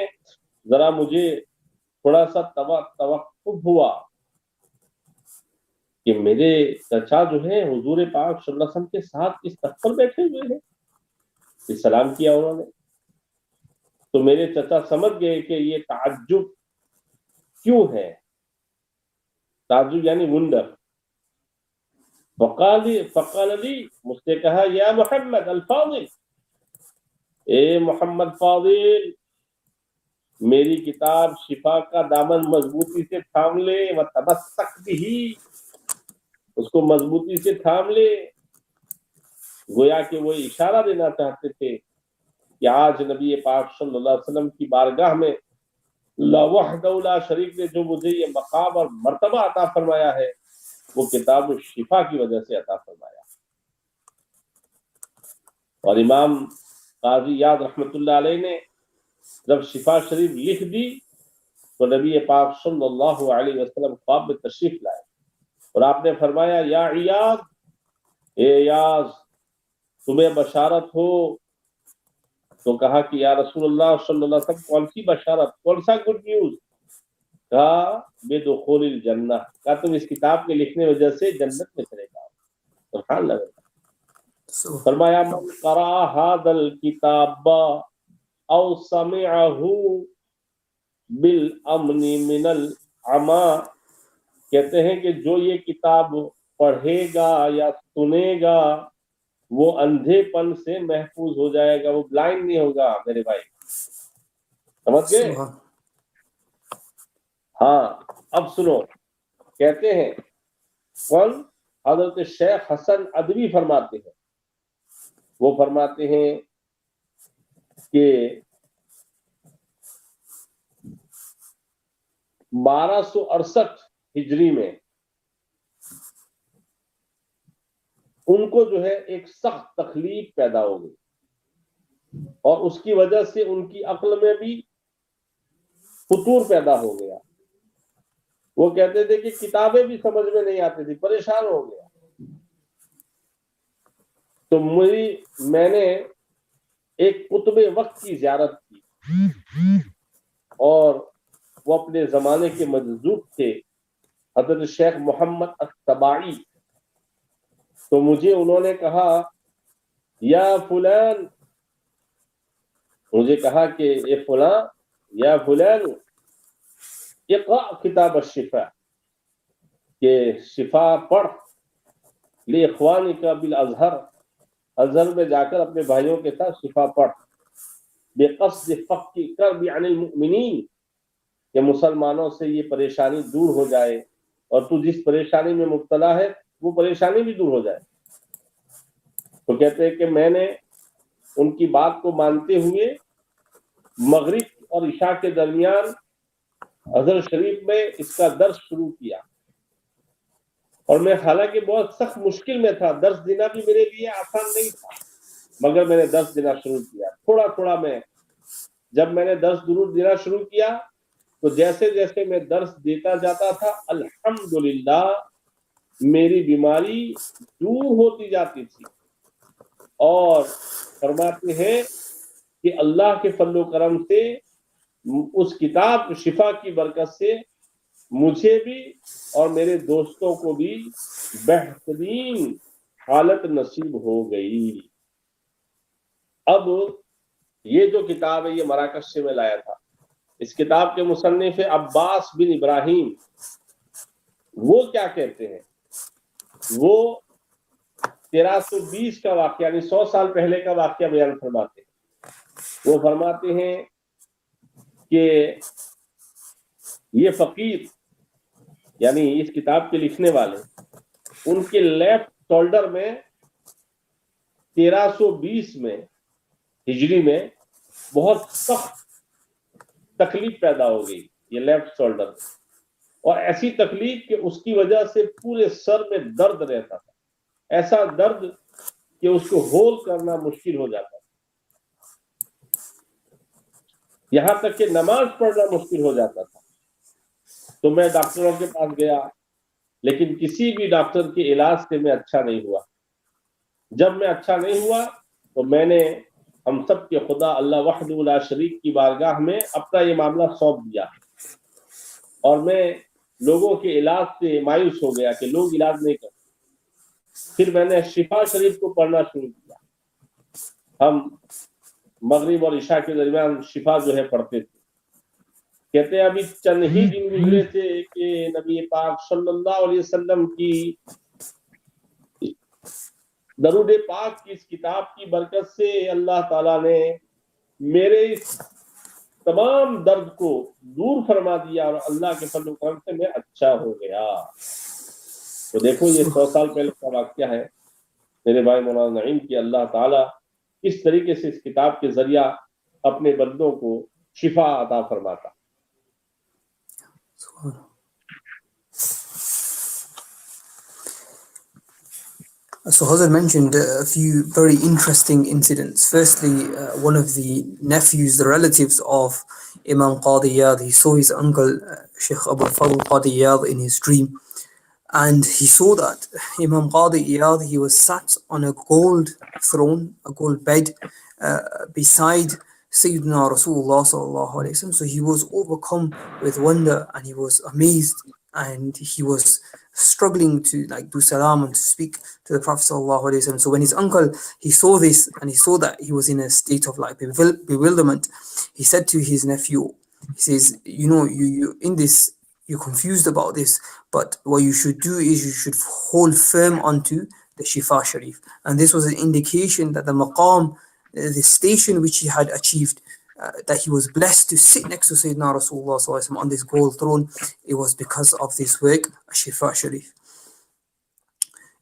ذرا مجھے تھوڑا سا توقف ہوا کہ میرے چچا جو ہے حضور پاک صلی اللہ علیہ وسلم کے ساتھ اس تخت پر بیٹھے ہوئے ہیں. یہ سلام کیا انہوں نے تو میرے چچا سمجھ گئے کہ یہ تعجب کیوں ہے. تعجب یعنی ونڈر. فقال لی، مجھ سے کہا یا محمد الفاضل، اے محمد فاضل، میری کتاب شفا کا دامن مضبوطی سے تھام لے، وتمسک بھی، اس کو مضبوطی سے تھام لے. گویا کہ وہ اشارہ دینا چاہتے تھے کہ آج نبی پاک صلی اللہ علیہ وسلم کی بارگاہ میں اللہ وحدہ لا شریک نے جو مجھے یہ مقام اور مرتبہ عطا فرمایا ہے وہ کتاب شفا کی وجہ سے عطا فرمایا. اور امام قاضی یاد رحمۃ اللہ علیہ نے جب شفا شریف لکھ دی تو نبی پاک صلی اللہ علیہ وسلم خواب میں تشریف لائے اور آپ نے فرمایا یا ایاد، اے ایاز، تمہیں بشارت ہو. تو کہا کہ یا رسول اللہ صلی اللہ علیہ وسلم کون سی بشارت، کون سا گڈ نیوز؟ کہا بدخول الجنہ، کہا تم اس کتاب کے لکھنے وجہ سے جنت میں چلے جاؤ. سبحان اللہ. فرمایا من قرأ هذا الكتاب او سمعه بالامن من العما، کہتے ہیں کہ جو یہ کتاب پڑھے گا یا سنے گا وہ اندھے پن سے محفوظ ہو جائے گا، وہ بلائنڈ نہیں ہوگا. میرے بھائی سمجھ گئے؟ ہاں اب سنو. کہتے ہیں کون؟ حضرت شیخ حسن ادوی فرماتے ہیں، وہ فرماتے ہیں کہ 1268 ہجری میں ان کو جو ہے ایک سخت تکلیف پیدا ہو گئی اور اس کی وجہ سے ان کی عقل میں بھی فطور پیدا ہو گیا. وہ کہتے تھے کہ کتابیں بھی سمجھ میں نہیں آتی تھی، پریشان ہو گیا. تو میں نے ایک قطب وقت کی زیارت کی اور وہ اپنے زمانے کے مجذوب تھے، حضرت شیخ محمد الطباعی. تو مجھے انہوں نے کہا یا فلان، مجھے کہا کہ اے فلاں، یا فلان اقرأ کتاب الشفا، کہ شفا پڑھ، لاخوانک بالازہر، ازہر میں جا کر اپنے بھائیوں کے ساتھ شفا پڑھ، بقصد فک کرب عن المؤمنین، کہ مسلمانوں سے یہ پریشانی دور ہو جائے اور تو جس پریشانی میں مبتلا ہے وہ پریشانی بھی دور ہو جائے. تو کہتے ہیں کہ میں نے ان کی بات کو مانتے ہوئے مغرب اور عشاء کے درمیان ازہر شریف میں اس کا درس شروع کیا، اور میں حالانکہ بہت سخت مشکل میں تھا، درس دینا بھی میرے لیے آسان نہیں تھا، مگر میں نے درس دینا شروع کیا. تھوڑا تھوڑا جب میں نے درس درود دینا شروع کیا تو جیسے جیسے میں درس دیتا جاتا تھا الحمدللہ میری بیماری دور ہوتی جاتی تھی. اور فرماتے ہیں کہ اللہ کے فضل و کرم سے اس کتاب شفا کی برکت سے مجھے بھی اور میرے دوستوں کو بھی بہترین حالت نصیب ہو گئی. اب یہ جو کتاب ہے یہ مراکش سے میں لایا تھا. اس کتاب کے مصنف عباس بن ابراہیم، وہ کیا کہتے ہیں، وہ 1320 کا واقعہ یعنی 100 سال پہلے کا واقعہ بیان فرماتے ہیں. وہ فرماتے ہیں کہ یہ فقیر یعنی اس کتاب کے لکھنے والے، ان کے لیفٹ شولڈر میں 1320 میں ہجری میں بہت سخت تکلیف پیدا ہو گئی، یہ لیفٹ شولڈر، اور ایسی تکلیف کہ اس کی وجہ سے پورے سر میں درد رہتا تھا، ایسا درد کہ اس کو ہول کرنا مشکل ہو جاتا تھا، یہاں تک کہ نماز پڑھنا مشکل ہو جاتا تھا. تو میں ڈاکٹروں کے پاس گیا، لیکن کسی بھی ڈاکٹر کے علاج سے میں اچھا نہیں ہوا. جب میں اچھا نہیں ہوا تو میں نے ہم سب کے خدا اللہ وحدہ لا شریک کی بارگاہ میں اپنا یہ معاملہ سونپ دیا، اور میں لوگوں کے علاج سے مایوس ہو گیا کہ لوگ علاج نہیں کرتے. پھر میں نے شفا شریف کو پڑھنا شروع کیا. ہم مغرب اور عشاء کے درمیان شفا جو ہے پڑھتے تھے. کہتے ہیں ابھی چند ہی دن گزرے تھے کہ نبی پاک صلی اللہ علیہ وسلم کی درود پاک کی اس کتاب کی برکت سے اللہ تعالیٰ نے میرے اس تمام درد کو دور فرما دیا، اور اللہ کے فضل و کرم سے میں اچھا ہو گیا. تو دیکھو یہ 100 سال پہلے کا واقعہ ہے میرے بھائی مولانا نعیم کی اللہ تعالیٰ کس طریقے سے اس کتاب کے ذریعہ اپنے بندوں کو شفا عطا فرماتا. So Hazrat mentioned a few very interesting incidents. Firstly, one of the nephews, the relatives of Imam Qadi Iyad, he saw his uncle Sheikh Abu Fadl Qadi Iyad in his dream, and he saw that Imam Qadi Iyad, he was sat on a gold throne, a gold bed, beside Sayyidina Rasulullah sallallahu alaihi wasallam. So he was overcome with wonder and he was amazed, and he was struggling to like do salam and to speak to the Prophet sallallahu alaihi wasallam. So when his uncle, he saw this and he saw that he was in a state of like bewilderment, he said to his nephew, he says, you know, you in this, you're confused about this, but what you should do is you should hold firm onto the Shifa Sharif. And this was an indication that the maqam, the station which he had achieved, that he was blessed to sit next to Sayyidina Rasulullah sallallahu alaihi wasallam on this gold throne, it was because of this work, Shifa Sharif.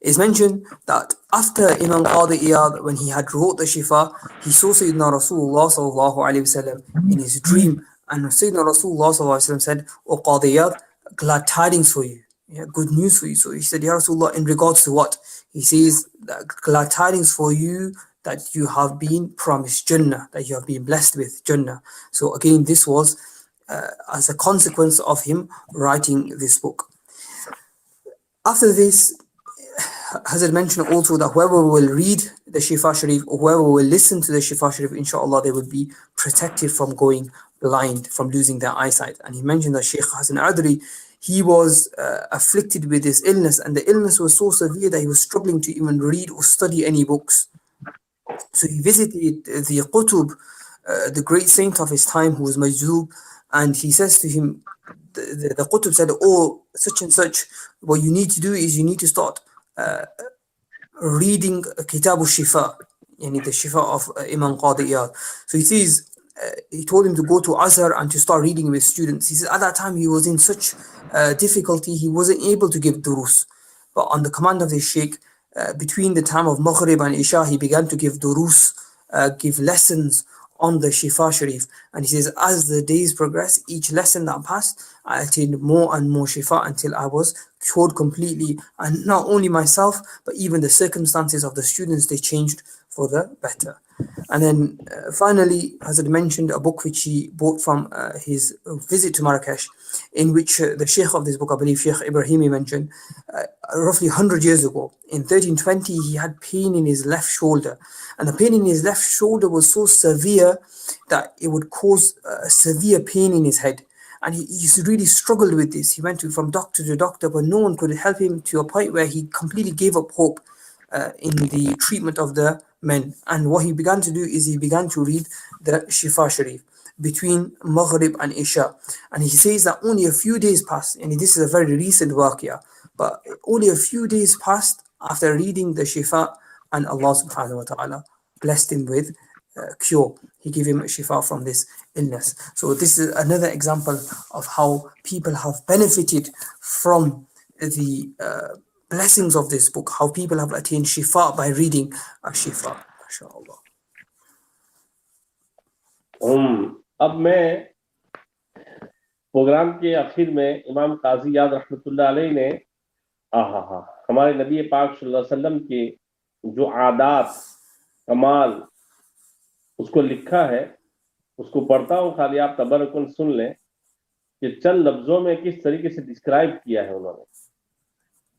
It's mentioned that after Imam Qadi Iyad, when he had wrote the Shifa, he saw Sayyidina Rasulullah sallallahu alaihi wasallam in his dream, and Sayyidina Rasulullah sallallahu alaihi wasallam said, "O Qadi Iyad, glad tidings for you, yeah, good news for you." So he said, "Ya Rasulullah, in regards to what?" He says, "Glad tidings for you that you have been promised Jannah, that you have been blessed with Jannah." So again, this was as a consequence of him writing this book. After this, Hazrat mentioned also that whoever will read the Shifa Sharif or whoever will listen to the Shifa Sharif, inshallah, they will be protected from going blind, from losing their eyesight. And he mentioned that Sheikh Hassan Adri, he was afflicted with this illness, and the illness was so severe that he was struggling to even read or study any books. So he visited the Qutub, the great saint of his time, who was Majzub, and he says to him, the Qutub said, "Oh, such and such, what you need to do is you need to start reading Kitab al-Shifa, yani the Shifa of Imam Qadi Iyad." So he says, he told him to go to Azhar and to start reading with students. He says at that time he was in such difficulty, he wasn't able to give durus. But on the command of the Sheikh, between the time of Maghrib and Isha, he began to give durus, give lessons on the Shifa Sharif. And he says, as the days progressed, each lesson that passed, I attained more and more Shifa until I was cured completely. And not only myself, but even the circumstances of the students, they changed for the better. And then finally, Hazrat mentioned a book which he bought from his visit to Marrakesh, in which the Sheikh of this book, I believe Sheikh Ibrahimi, mentioned roughly 100 years ago, in 1320, he had pain in his left shoulder. And the pain in his left shoulder was so severe that it would cause severe pain in his head. And he really struggled with this. He went from doctor to doctor, but no one could help him, to a point where he completely gave up hope in the treatment of the men. And what he began to do is he began to read the Shifa Sharif between Maghrib and Isha. And he says that only a few days passed, and this is a very recent work, yeah, but only a few days passed after reading the Shifa, and Allah subhanahu wa ta'ala blessed him with cure. He gave him Shifa from this illness. So this is another example of how people have benefited from the blessings of this book, how people have attained Shifa by reading Ash-Shifa. MashaAllah. اب میں programme کے آخر میں امام قاضی یاد رحمۃ اللہ علیہ نے ہمارے نبی پاک صلی اللہ علیہ وسلم کے جو عادات کمال اس کو لکھا ہے، اس کو پڑھتا ہوں، خالی آپ تبرکن سن لیں کہ چند لفظوں میں کس طریقے سے ڈسکرائب کیا ہے انہوں نے.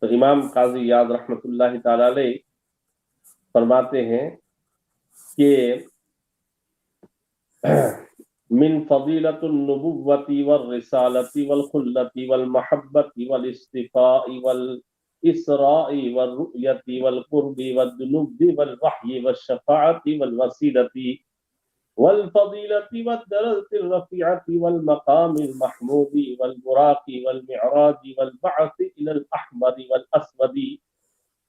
تو امام قاضی یاد رحمۃ اللہ تعالی علیہ فرماتے ہیں کہ من فضیلۃ النبوۃ والرسالۃ والخلۃ والمحبۃ والاصطفاء والاسراء والرؤیۃ والقرب والذنوب والوحی والشفاعۃ والوسیلۃ والفضیلۃ والدرجۃ الرفیعۃ والمقام المحمود والبراق والمعراج والبعث الى الاحمر والاسود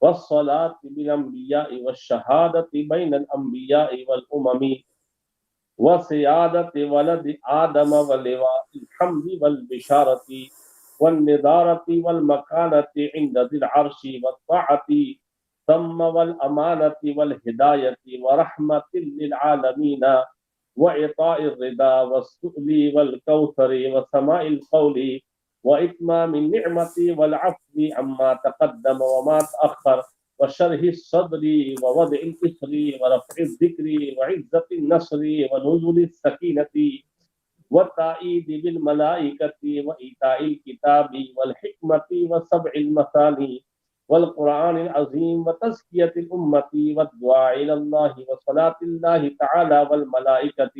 والصلاة بالانبیاء والشہادۃ بین الانبیاء والامم وسیادت ولد آدم ولواء الحمد والبشارة والنذارة والمكانة عند ذي العرش والطاعة ثم والأمانة والهداية ورحمة للعالمين وإعطاء الرضا والسؤل والكوثر وسماء القول وإتمام النعمة والعفو عما تقدم وما تأخر وشرح الصدر ووضع الإثر ورفع الذكر وعزة النصر ونزول السكينة والتأييد بالملائكة وإيتاء الكتاب والحكمة وسبع المثاني والقرآن العظيم وتزكية الأمة والدعاء إلى الله وصلاة الله تعالى والملائكة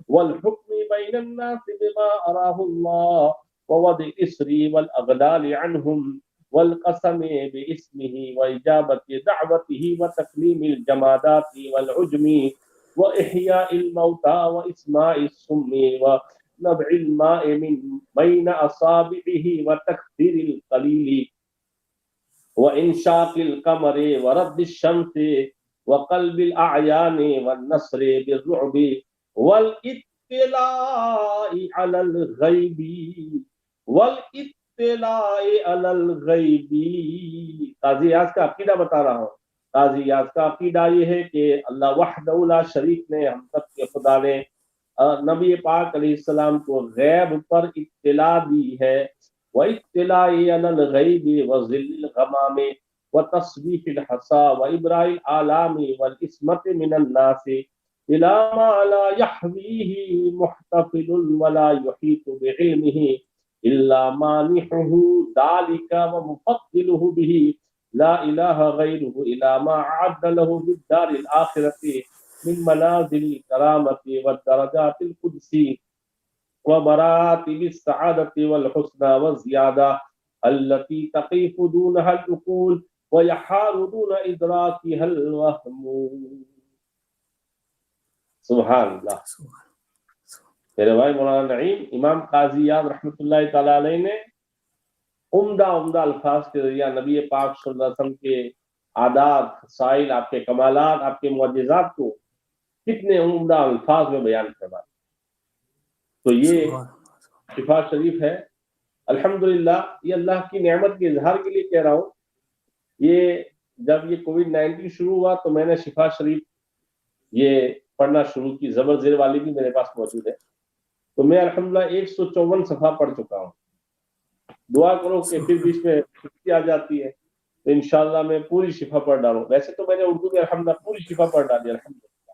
والحكم بين الناس بما أراه الله ووضع الإثر والأغلال عنهم والقسم باسمه وإجابة دعوته وتكليم الجمادات والعجم وإحياء الموتى وإسماء الصم ونبع الماء من بين أصابعه وتكثير القليل وإنشاق القمر ورد الشمس وقلب الأعيان والنصر بالرعب والاطلاع على الغيب علی الغیبی. قاضی ایاز کا عقیدہ بتا رہا ہوں. قاضی ایاز کا عقیدہ یہ ہے کہ اللہ وحدہ لا شریک نے، ہم سب کے خدا نے نبی پاک علیہ السلام کو غیب پر اطلاع دی ہے. وَاطِّلَاعِ عَلَى الْغَيْبِ وَظِلِّ الْغَمَامِ وَتَصْبِيحِ الْحَصَى وَإِبْرَاءِ الْآلَامِ وَالْإِسْمَةِ مِنَ النَّاسِ إِلَى مَا لَا يَحْوِيهِ مُحْتَفِلٌ وَلَا يُحِيطُ بِعِلْمِهِ إلا مانحه ذلك ومفضله به لا إله غيره إلا ما أعد له بالدار الآخرة من منازل الكرامة والدرجات القدسية ومراتب السعادة والحسنى والزيادة التي تقيف دونها العقول ويحار دون إدراكها الوهم. سبحان الله. میرے بھائی مولانا نعیم امام قاضی یاد رحمۃ اللہ تعالی علیہ نے عمدہ الفاظ کے ذریعہ نبی پاک صلی اللہ علیہ وسلم کے عادات، خصائل، آپ کے کمالات، آپ کے معجزات کو کتنے عمدہ الفاظ میں بیان فرمایا. تو یہ شفا شریف ہے. الحمدللہ یہ اللہ کی نعمت کے اظہار کے لیے کہہ رہا ہوں. یہ جب یہ کووڈ-19 شروع ہوا تو میں نے شفا شریف یہ پڑھنا شروع کی. زبر زیر والی بھی میرے پاس موجود ہے. تو میں الحمدللہ 154 صفحہ پڑھ چکا ہوں. دعا کرو کہ پھر بیچ میں چھٹی آ جاتی ہے تو انشاءاللہ میں پوری شفا پڑھ ڈالوں. ویسے تو میں نے اردو میں الحمدللہ پوری شفا پڑھ ڈالی الحمدللہ,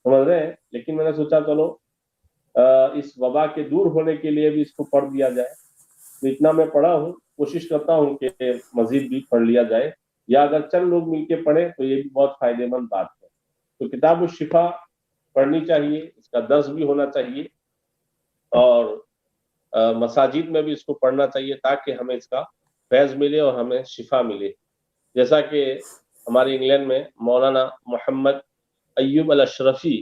سمجھ رہے ہیں, لیکن میں نے سوچا چلو اس وبا کے دور ہونے کے لیے بھی اس کو پڑھ دیا جائے. تو اتنا میں پڑھا ہوں, کوشش کرتا ہوں کہ مزید بھی پڑھ لیا جائے, یا اگر چند لوگ مل کے پڑھیں تو یہ بھی بہت فائدے مند بات ہے. تو کتاب الشفا پڑھنی چاہیے, اس کا درس بھی ہونا چاہیے, اور مساجد میں بھی اس کو پڑھنا چاہیے تاکہ ہمیں اس کا فیض ملے اور ہمیں شفا ملے. جیسا کہ ہمارے انگلینڈ میں مولانا محمد ایوب الاشرفی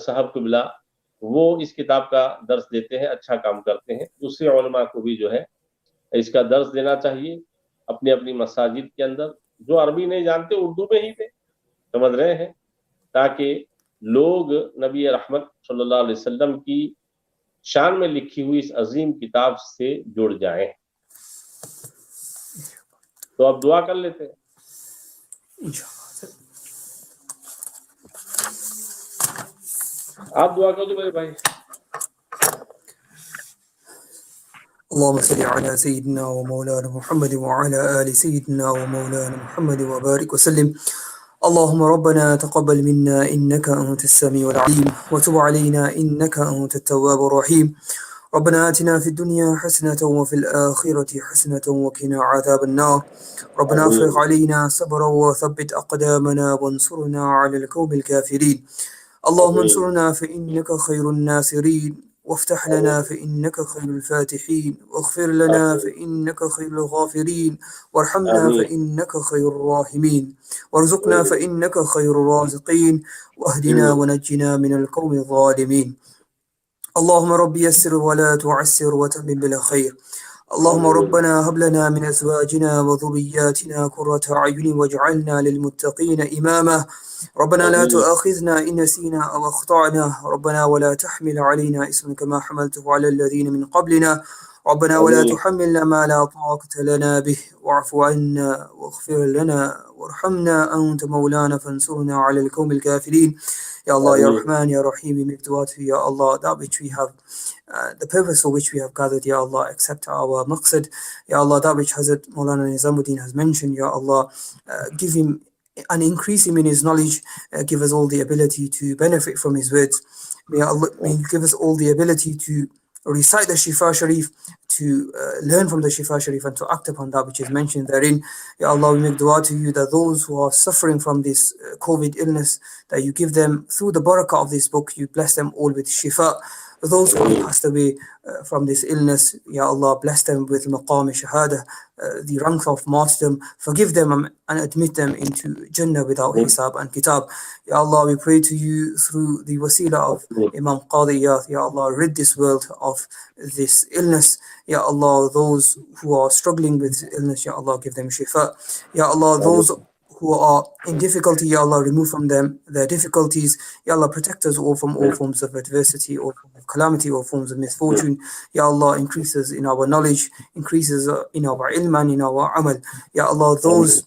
صاحب قبلہ وہ اس کتاب کا درس دیتے ہیں, اچھا کام کرتے ہیں. دوسرے علماء کو بھی جو ہے اس کا درس دینا چاہیے اپنی اپنی مساجد کے اندر. جو عربی نہیں جانتے اردو میں ہی دیں, سمجھ رہے ہیں, تاکہ لوگ نبی رحمت صلی اللہ علیہ وسلم کی شان میں لکھی ہوئی اس عظیم کتاب سے جڑ جائیں. تو اب دعا کر لیتے ہیں. آپ دعا کر دو میرے بھائی. اللهم صل على سيدنا ومولانا محمد وعلى آل سيدنا ومولانا محمد وبارك وسلم. اللهم ربنا تقبل منا إنك أنت السميع العليم وتب علينا إنك أنت التواب الرحيم. ربنا آتنا في الدنيا حسنة وفي الآخرة حسنة وقنا عذاب النار. ربنا افرغ علينا صبرا وثبت أقدامنا وانصرنا على القوم الكافرين. اللهم انصرنا فإنك خير الناصرين, وافتح لنا فإنك خير الفاتحين, واغفر لنا فإنك خير الغافرين, وارحمنا فإنك خير الراحمين, وارزقنا فإنك خير الرازقين, واهدنا ونجنا من القوم الظالمين. اللهم رب يسر ولا تعسر وتمم بالخير. اللهم ربنا هب لنا من أزواجنا وذرياتنا قرة أعين واجعلنا للمتقين إماما. ربنا لا تؤاخذنا إن نسينا أو أخطأنا. ربنا ولا تحمل علينا إصرا كما حملته على الذين من قبلنا. ربنا ولا تحملنا ما لا طاقة لنا به, واعف عنا واغفر لنا وارحمنا أنت مولانا فانصرنا على القوم الكافرين. Ya Allah, Ya Rahman, Ya Rahim, we make dua to you, Ya Allah, that which we have, the purpose for which we have gathered, Ya Allah, accept our maqsad. Ya Allah, that which Hazrat Maulana Nizamuddin has mentioned, Ya Allah, give him and increase him in his knowledge, give us all the ability to benefit from his words. May Allah give us all the ability to recite the Shifa Sharif, to learn from the Shifa Sharif and to act upon that which is mentioned therein. Ya Allah, we make dua to you that those who are suffering from this COVID illness, that you give them, through the barakah of this book, you bless them all with Shifa. Those who have passed away from this illness, Ya Allah, bless them with maqam shahada, the rank of martyrdom. Forgive them and admit them into Jannah without hisab and kitab. Ya Allah, we pray to you through the wasila of Imam Qadi Iyad, Ya Allah, rid this world of this illness. Ya Allah, those who are struggling with this illness, Ya Allah, give them shifa. Ya Allah, those who are in difficulty, Ya Allah, remove from them their difficulties. Ya Allah, protect us all from all forms of adversity, all forms of calamity, all forms of misfortune. Ya Allah, increase us in our knowledge, increases in our ilm and in our amal. Ya Allah, those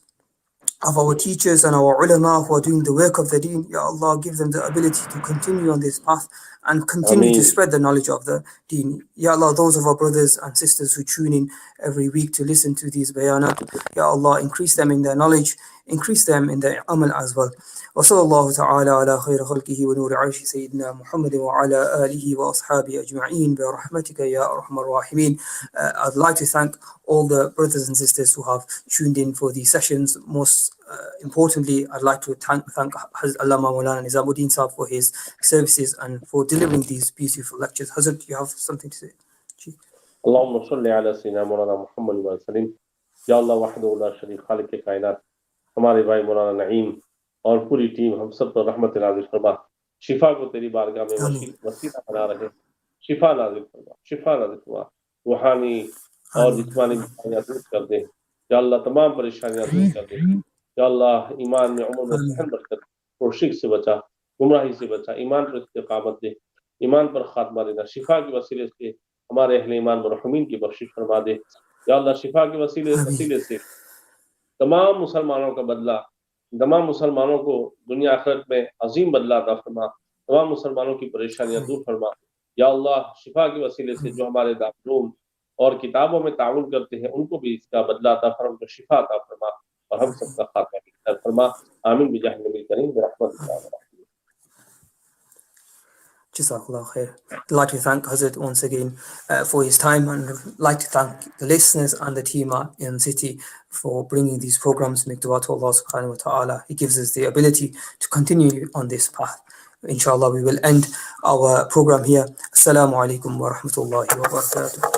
of our teachers and our ulama who are doing the work of the deen, Ya Allah, give them the ability to continue on this path and continue to spread the knowledge of the deen. Ya Allah, those of our brothers and sisters who tune in every week to listen to these bayanat, Ya Allah, increase them in their knowledge, increase them in their amal as well. وصلى الله تعالى على خير خلقه ونور عرش سيدنا محمد وعلى آله وأصحابه أجمعين برحمتك يا أرحم الراحمين. I'd like to thank all the brothers and sisters who have tuned in for these sessions. Most importantly, I'd like to thank Hazrat Allama Maulana Nizamuddin Sahab for his services and for delivering these beautiful lectures. Hazrat, you have something to say? اللهم صل على سيدنا مولانا محمد وسلم. یا اللہ وحدہ لا شریک خالق کائنات، ہمارے بھائی مولانا نعیم اور پوری ٹیم ہم سب پر رحمت نازل فرما، شفا کو تیری بارگاہ میں وسیلہ بنا رہے، شفا نازل فرما، شفا نازل فرما، روحانی اور جسمانی بیماریاں دور کر دے یا اللہ، تمام پریشانیاں دور کر دے یا اللہ، ایمان میں عمر میں صحت برکت اور شرک سے بچا، گمراہی سے بچا، ایمان پر استقامت دے ایمان پر خاتمہ دینا، شفا کے وسیلے سے ہمارے اہل ایمان مرحومین کی بخشش فرما دے یا اللہ، شفا کے وسیلے سے تمام مسلمانوں کا بدلہ، تمام مسلمانوں کو دنیا آخرت میں عظیم بدلہ عطا فرما، تمام مسلمانوں کی پریشانیاں دور فرما یا اللہ، شفا کے وسیلے سے جو ہمارے دارالعلوم اور کتابوں میں تعاون کرتے ہیں ان کو بھی اس کا بدلہ عطا فرما، ان کو شفا عطا فرما اور ہم سب کا خاتمہ بہتر فرما، آمین بجاہ نبی کریم برحمتک یا ارحم۔ Jazakallah khair. I'd like to thank Hazrat once again for his time, and I'd like to thank the listeners and the team in City for bringing these programs. Make dua to Allah subhanahu wa ta'ala. He gives us the ability to continue on this path. Inshallah, we will end our program here. Assalamu alaikum wa rahmatullahi wa barakatuh.